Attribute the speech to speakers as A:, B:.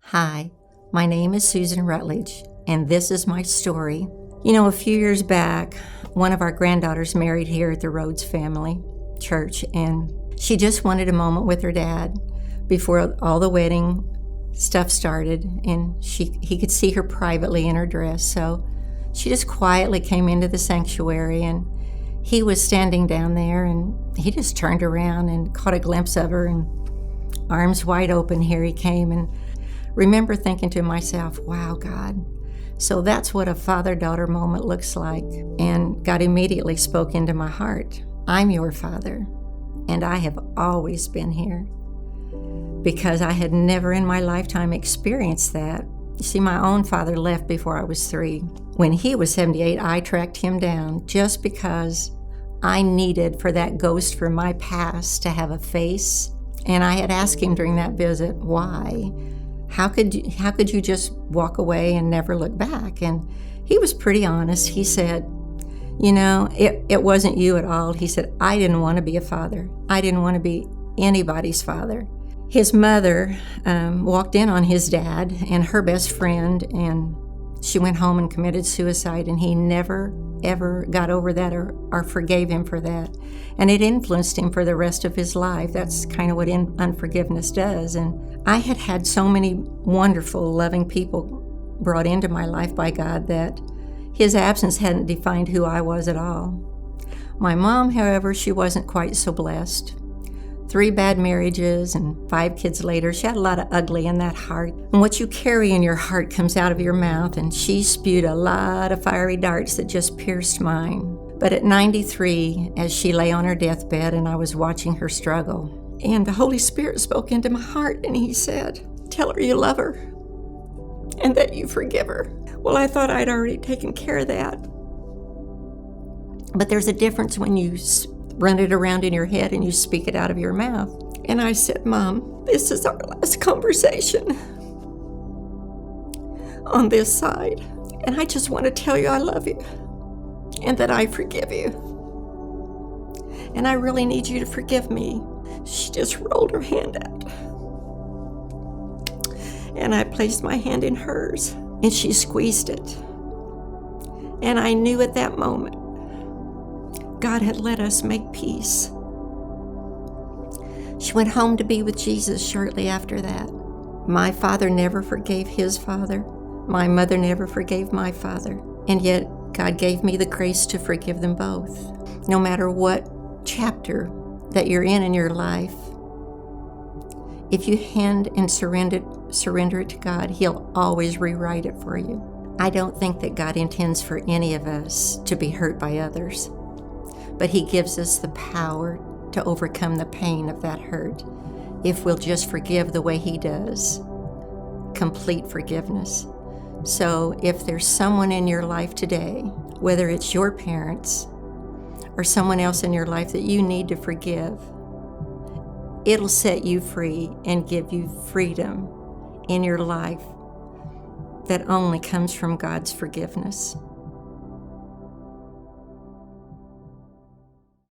A: Hi, my name is Susan Rutledge, and this is my story. A few years back, one of our granddaughters married here at the Rhodes Family Church, and she just wanted a moment with her dad before all the wedding stuff started, and he could see her privately in her dress. So she just quietly came into the sanctuary, and he was standing down there, and he just turned around and caught a glimpse of her, and arms wide open, here he came. And remember thinking to myself, wow, God, so that's what a father-daughter moment looks like. And God immediately spoke into my heart, I'm your father, and I have always been here. Because I had never in my lifetime experienced that. You see, my own father left before I was 3. When he was 78, I tracked him down just because I needed for that ghost from my past to have a face. And I had asked him during that visit, why? How could you just walk away and never look back? And he was pretty honest. He said, it wasn't you at all. He said, I didn't want to be a father. I didn't want to be anybody's father. His mother walked in on his dad and her best friend, and she went home and committed suicide, and he never, ever got over that or forgave him for that. And it influenced him for the rest of his life. That's kind of what unforgiveness does. And I had had so many wonderful, loving people brought into my life by God that his absence hadn't defined who I was at all. My mom, however, she wasn't quite so blessed. 3 bad marriages and 5 kids later, she had a lot of ugly in that heart. And what you carry in your heart comes out of your mouth, and she spewed a lot of fiery darts that just pierced mine. But at 93, as she lay on her deathbed and I was watching her struggle, and the Holy Spirit spoke into my heart and he said, tell her you love her and that you forgive her. Well, I thought I'd already taken care of that. But there's a difference when you run it around in your head and you speak it out of your mouth. And I said, Mom, this is our last conversation on this side. And I just want to tell you I love you and that I forgive you. And I really need you to forgive me. She just rolled her hand out. And I placed my hand in hers, and she squeezed it. And I knew at that moment, God had let us make peace. She went home to be with Jesus shortly after that. My father never forgave his father. My mother never forgave my father. And yet, God gave me the grace to forgive them both. No matter what chapter that you're in your life, if you hand and surrender it to God, He'll always rewrite it for you. I don't think that God intends for any of us to be hurt by others, but He gives us the power to overcome the pain of that hurt if we'll just forgive the way He does. Complete forgiveness. So if there's someone in your life today, whether it's your parents or someone else in your life that you need to forgive, it'll set you free and give you freedom in your life that only comes from God's forgiveness.